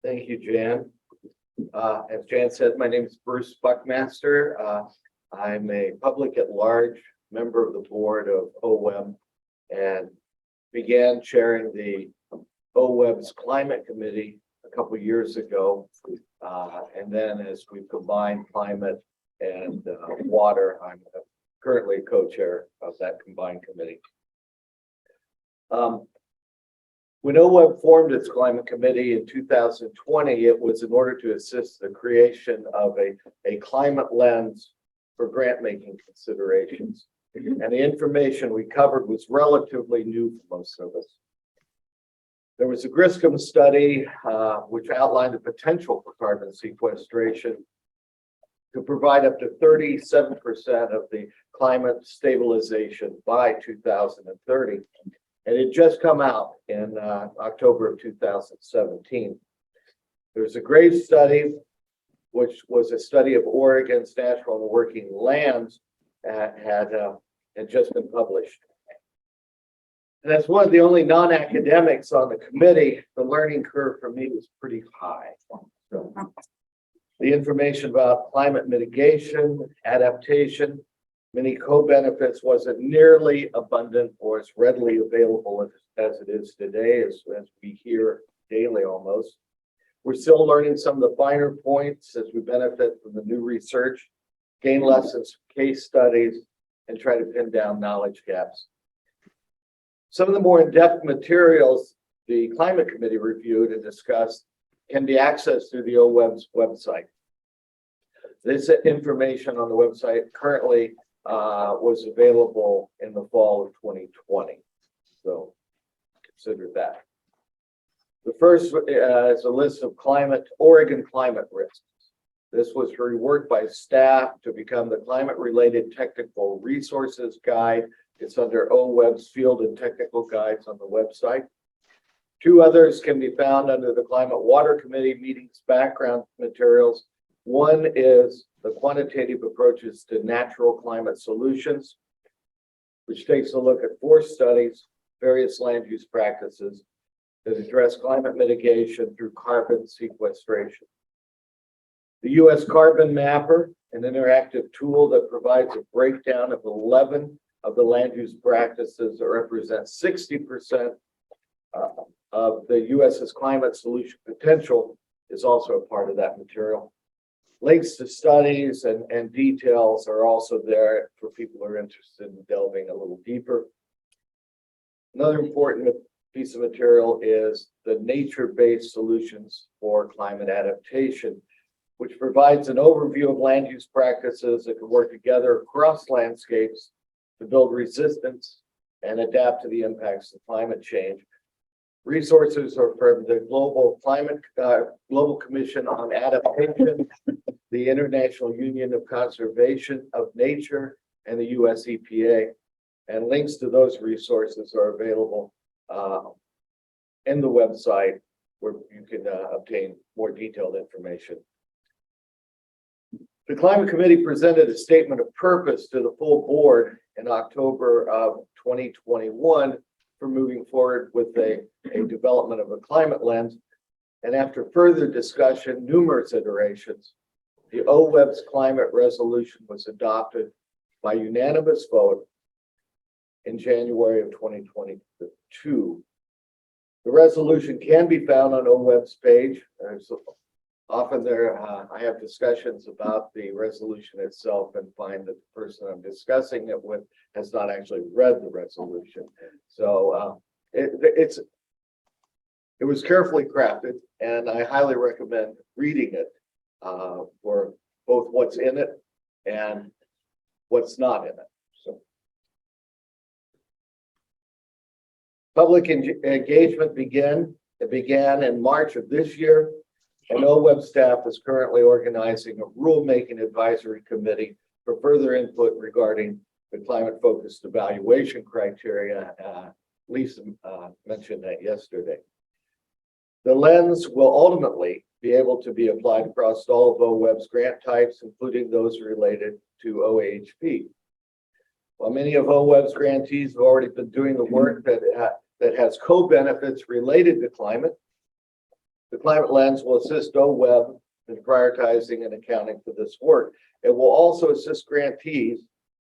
Thank you, Jan. As Jan said, my name is Bruce Buckmaster. I'm a public at large member of the board of OWEB and began chairing the OWEB's climate committee a couple years ago. And then as we've combined climate and water, I'm currently co-chair of that combined committee. When OWEB formed its climate committee in 2020, it was in order to assist the creation of a climate lens for grant-making considerations. And the information we covered was relatively new for most of us. There was a Griscom study which outlined the potential for carbon sequestration to provide up to 37% of the climate stabilization by 2030. And it just come out in October of 2017. There's a Graves study, which was a study of Oregon's natural and working lands, had just been published. And as one of the only non-academics on the committee, the learning curve for me was pretty high. So, the information about climate mitigation, adaptation, many co-benefits wasn't nearly abundant or as readily available as it is today, as we hear daily almost. We're still learning some of the finer points as we benefit from the new research, gain lessons from case studies, and try to pin down knowledge gaps. Some of the more in-depth materials the Climate Committee reviewed and discussed can be accessed through the OWEB's website. This information on the website currently was available in the fall of 2020. So consider that. The first is a list of Oregon climate risks. This was reworked by staff to become the climate-related technical resources guide. It's under OWEB's field and technical guides on the website. Two others can be found under the Climate Water Committee meetings background materials. One is the quantitative approaches to natural climate solutions, which takes a look at 4 studies, various land use practices that address climate mitigation through carbon sequestration. The U.S. Carbon Mapper, an interactive tool that provides a breakdown of 11 of the land use practices that represent 60% of the U.S.'s climate solution potential, is also a part of that material. Links to studies and details are also there for people who are interested in delving a little deeper. Another important piece of material is the nature-based solutions for climate adaptation, which provides an overview of land use practices that can work together across landscapes to build resistance and adapt to the impacts of climate change. Resources are from the Global Commission on Adaptation, the International Union of Conservation of Nature, and the US EPA. And links to those resources are available in the website where you can obtain more detailed information. The Climate Committee presented a statement of purpose to the full board in October of 2021 for moving forward with a development of a climate lens. And after further discussion, numerous iterations, the OWEB's climate resolution was adopted by unanimous vote in January of 2022. The resolution can be found on OWEB's page. Often I have discussions about the resolution itself and find that the person I'm discussing it with has not actually read the resolution. So it was carefully crafted, and I highly recommend reading it for both what's in it and what's not in it. So, public engagement began in March of this year. And OWEB staff is currently organizing a rulemaking advisory committee for further input regarding the climate-focused evaluation criteria. Lisa mentioned that yesterday. The lens will ultimately be able to be applied across all of OWEB's grant types, including those related to OAHP. While many of OWEB's grantees have already been doing the work that has co-benefits related to climate, The climate lens will assist OWEB in prioritizing and accounting for this work. It will also assist grantees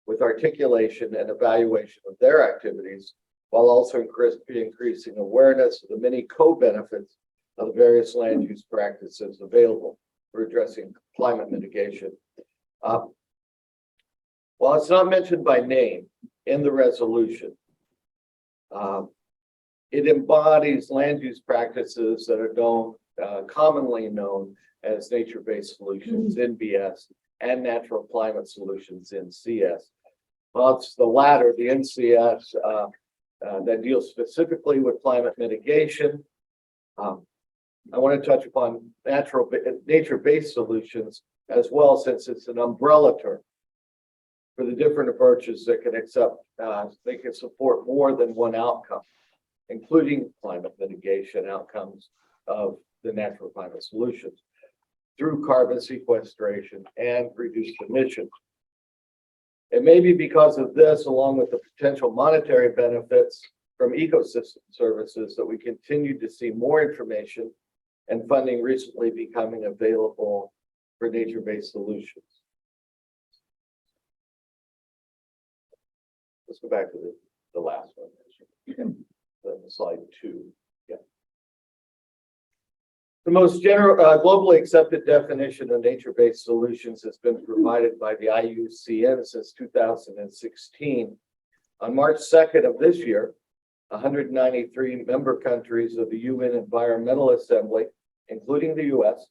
with articulation and evaluation of their activities, while also increasing awareness of the many co-benefits of the various land use practices available for addressing climate mitigation. While it's not mentioned by name in the resolution, it embodies land use practices that are known, commonly known as nature-based solutions in BS and natural climate solutions in CS. Well, it's the latter, the NCS, that deals specifically with climate mitigation. I want to touch upon nature-based solutions as well, since it's an umbrella term for the different approaches that can they can support more than one outcome, including climate mitigation outcomes of the natural climate solutions through carbon sequestration and reduced emissions. It may be because of this, along with the potential monetary benefits from ecosystem services, that we continue to see more information and funding recently becoming available for nature-based solutions. Let's go back to the last one. Slide 2. Yeah. The most general, globally accepted definition of nature-based solutions has been provided by the IUCN since 2016. On March 2nd of this year, 193 member countries of the UN Environmental Assembly, including the US,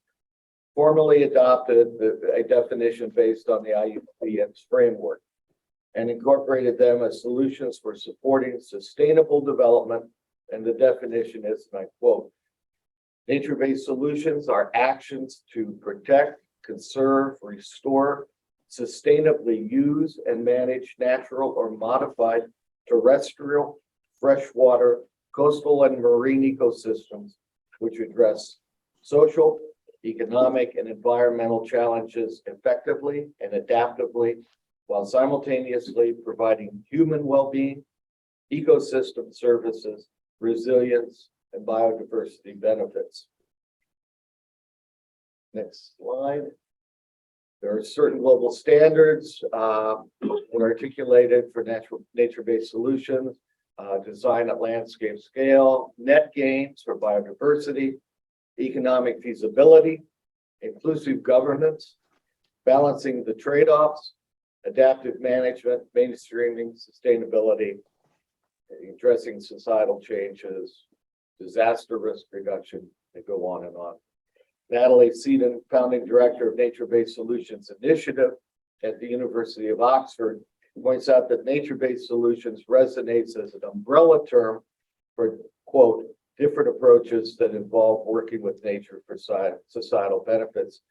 formally adopted a definition based on the IUCN's framework and incorporated them as solutions for supporting sustainable development. And the definition is, and I quote, nature-based solutions are actions to protect, conserve, restore, sustainably use and manage natural or modified terrestrial, freshwater, coastal, and marine ecosystems, which address social, economic, and environmental challenges effectively and adaptively, while simultaneously providing human well-being, ecosystem services, resilience, and biodiversity benefits. Next slide. There are certain global standards that are articulated for nature-based solutions, design at landscape scale, net gains for biodiversity, economic feasibility, inclusive governance, balancing the trade-offs, adaptive management, mainstreaming sustainability, addressing societal changes, disaster risk reduction, and go on and on. Natalie Seaton, founding director of Nature-Based Solutions Initiative at the University of Oxford, points out that nature-based solutions resonates as an umbrella term for, quote, different approaches that involve working with nature for societal benefits,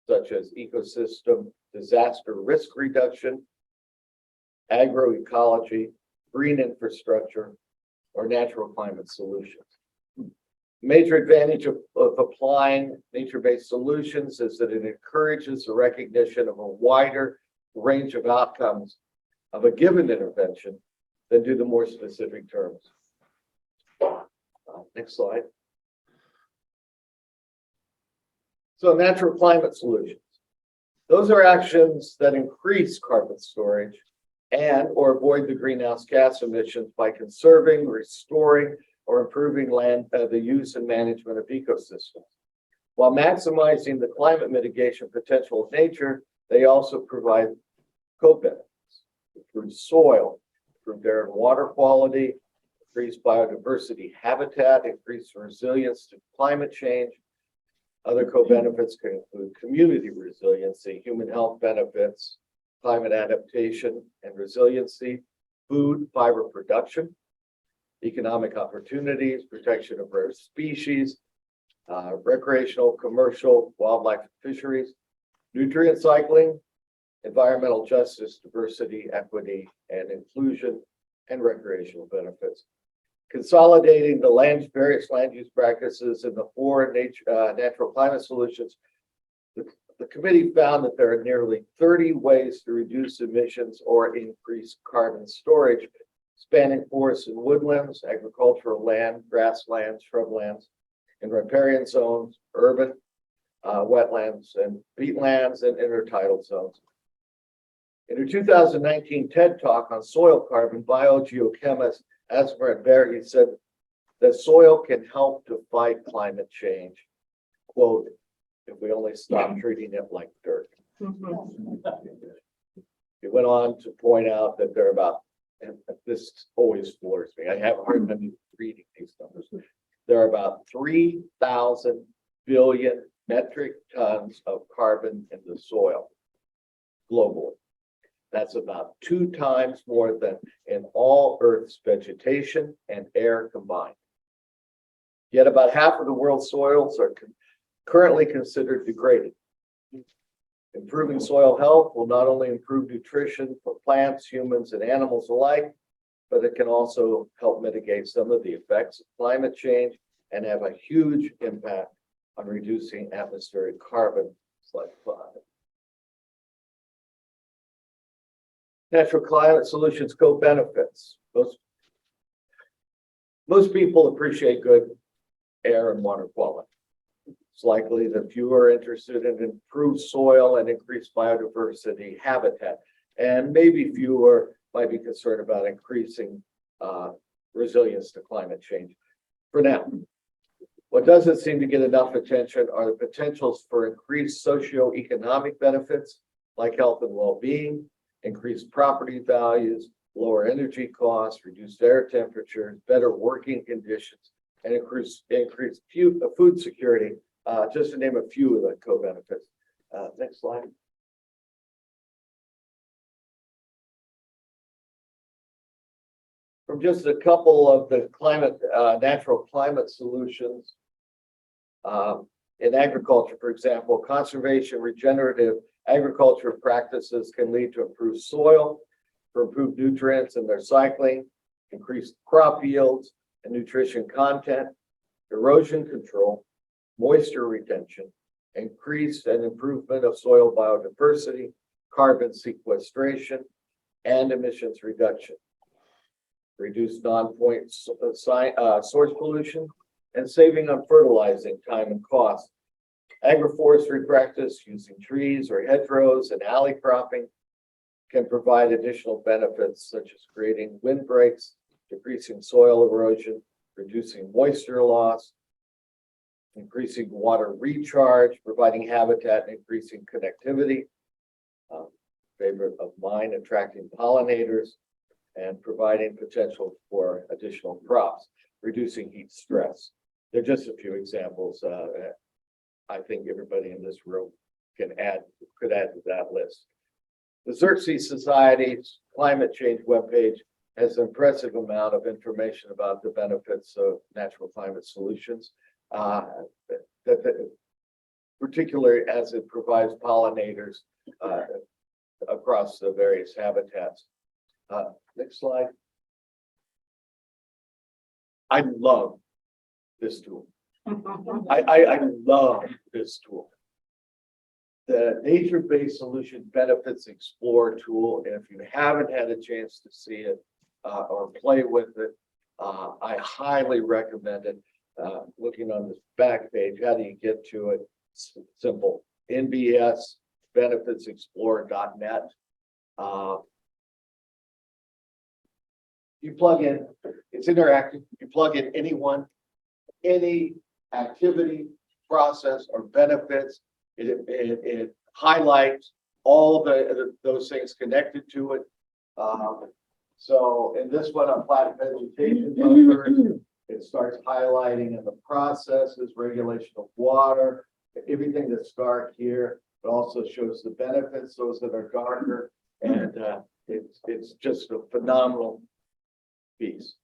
such as ecosystem, disaster risk reduction, agroecology, green infrastructure, or natural climate solutions. Major advantage of applying nature-based solutions is that it encourages the recognition of a wider range of outcomes of a given intervention than do the more specific terms. Next slide. So natural climate solutions. Those are actions that increase carbon storage and or avoid the greenhouse gas emissions by conserving, restoring, or improving the use and management of ecosystems. While maximizing the climate mitigation potential of nature, they also provide co-benefits, improve soil, improve air and water quality, increase biodiversity habitat, increase resilience to climate change. Other co-benefits can include community resiliency, human health benefits, climate adaptation and resiliency, food, fiber production, economic opportunities, protection of rare species, recreational, commercial, wildlife and fisheries, nutrient cycling, environmental justice, diversity, equity, and inclusion, and recreational benefits. Consolidating the various land use practices in the 4 natural climate solutions, the committee found that there are nearly 30 ways to reduce emissions or increase carbon storage, spanning forests and woodlands, agricultural land, grasslands, shrublands, in riparian zones, urban, wetlands and peatlands and intertidal zones. In her 2019 TED Talk on soil carbon, biogeochemist Asmeret Berge said that soil can help to fight climate change. Quote, if we only stop treating it like dirt. He went on to point out that there are about, and this always floors me, I have a hard time reading these numbers. There are about 3,000 billion metric tons of carbon in the soil globally. That's about 2 times more than in all Earth's vegetation and air combined. Yet about half of the world's soils are currently considered degraded. Improving soil health will not only improve nutrition for plants, humans, and animals alike, but it can also help mitigate some of the effects of climate change and have a huge impact on reducing atmospheric carbon. Slide 5. Natural climate solutions co-benefits. Most people appreciate good air and water quality. It's likely that few are interested in improved soil and increased biodiversity habitat, and maybe fewer might be concerned about increasing resilience to climate change. For now, what doesn't seem to get enough attention are the potentials for increased socioeconomic benefits like health and well-being, increased property values, lower energy costs, reduced air temperatures, better working conditions, and increased food security, just to name a few of the co-benefits. Next slide. From just a couple of the natural climate solutions in agriculture, for example, conservation, regenerative agriculture practices can lead to improved soil, for improved nutrients and their cycling, increased crop yields and nutrition content, erosion control, moisture retention, increased and improvement of soil biodiversity, carbon sequestration, and emissions reduction, reduced non-point source pollution, and saving on fertilizing time and cost. Agroforestry practice using trees or hedgerows and alley cropping can provide additional benefits such as creating windbreaks, decreasing soil erosion, reducing moisture loss, increasing water recharge, providing habitat, and increasing connectivity. Favorite of mine, attracting pollinators and providing potential for additional crops, reducing heat stress. They're just a few examples. I think everybody in this room could add to that list. The Xerxes Society's climate change webpage has an impressive amount of information about the benefits of natural climate solutions, particularly as it provides pollinators across the various habitats. Next slide. I love this tool. I love this tool. The nature-based solution benefits explore tool, and if you haven't had a chance to see it or play with it, I highly recommend it. Looking on this back page, how do you get to it? It's simple. nbsbenefitsexplorer.net. You plug in, it's interactive. You plug in any activity, process, or benefits. It highlights all those things connected to it. So in this one on plant vegetation buffers, it starts highlighting in the processes, regulation of water, everything that's dark here. It also shows the benefits, those that are darker, and it's just a phenomenal piece.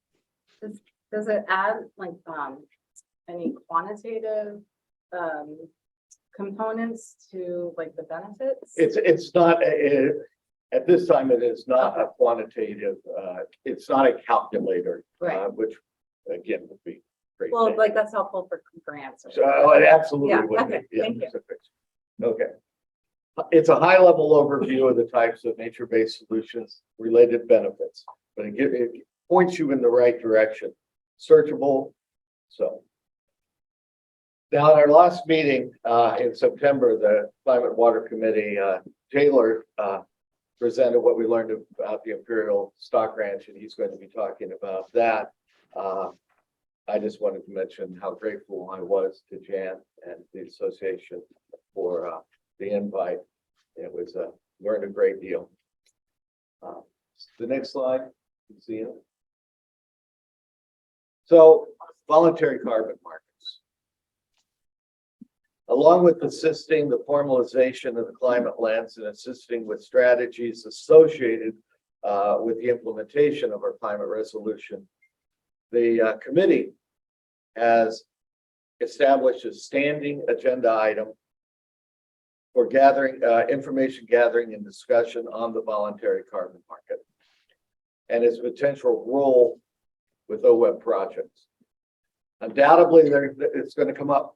Does it add like any quantitative components to like the benefits? It's not at this time. It is not a quantitative. It's not a calculator, Right. Which again would be great. Well, like that's helpful for grants. Or So it absolutely Yeah, would okay, be. Yeah, thank you. Okay. It's a high-level overview of the types of nature-based solutions, related benefits, but it points you in the right direction. Searchable. So Now, at our last meeting in September, the Climate Water Committee, Taylor presented what we learned about the Imperial Stock Ranch, and he's going to be talking about that. I just wanted to mention how grateful I was to Jan and the association for the invite. It was learned a great deal. The next slide, you can see it. So, voluntary carbon markets. Along with assisting the formalization of the climate lens and assisting with strategies associated with the implementation of our climate resolution, the committee has established a standing agenda item for gathering information gathering and discussion on the voluntary carbon market and its potential role with OWEB projects. Undoubtedly, it's going to come up,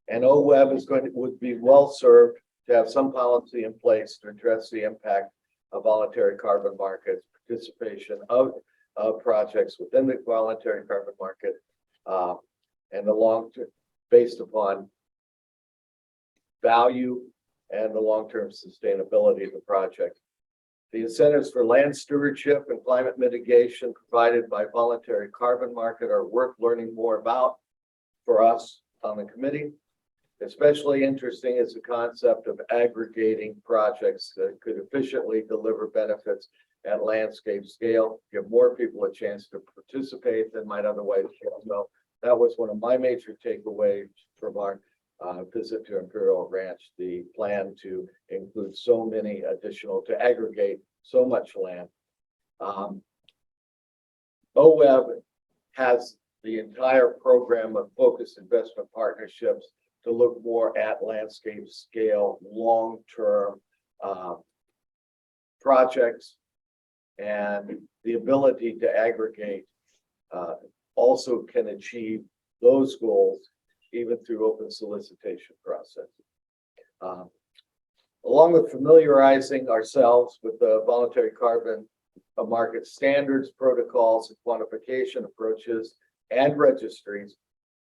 and OWEB would be well served to have some policy in place to address the impact of voluntary carbon markets, participation of projects within the voluntary carbon market, and the long-term, based upon value and the long-term sustainability of the project. The incentives for land stewardship and climate mitigation provided by voluntary carbon market are worth learning more about for us on the committee. Especially interesting is the concept of aggregating projects that could efficiently deliver benefits at landscape scale, give more people a chance to participate than might otherwise. So that was one of my major takeaways from our visit to Imperial Ranch, the plan to include so many additional, to aggregate so much land. OWEB has the entire program of focused investment partnerships to look more at landscape scale, long-term projects, and the ability to aggregate also can achieve those goals even through open solicitation process. Along with familiarizing ourselves with the voluntary carbon market standards, protocols, and quantification approaches, and registries,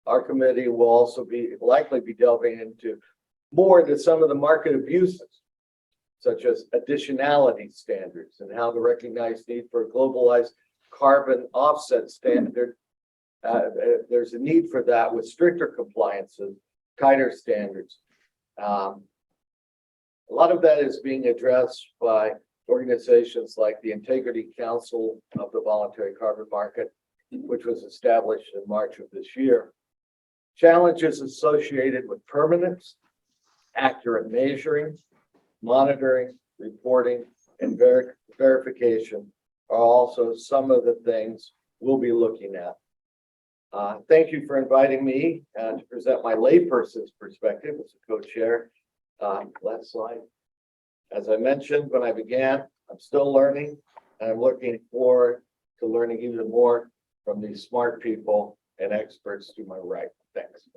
our committee will also likely be delving into some of the market abuses, such as additionality standards and how to recognize need for a globalized carbon offset standard. There's a need for that with stricter compliances, tighter standards. A lot of that is being addressed by organizations like the Integrity Council of the Voluntary Carbon Market, which was established in March of this year. Challenges associated with permanence, accurate measuring, monitoring, reporting, and verification are also some of the things we'll be looking at. Thank you for inviting me to present my layperson's perspective as a co-chair. Last slide. As I mentioned when I began, I'm still learning, and I'm looking forward to learning even more from these smart people and experts to my right. Thanks.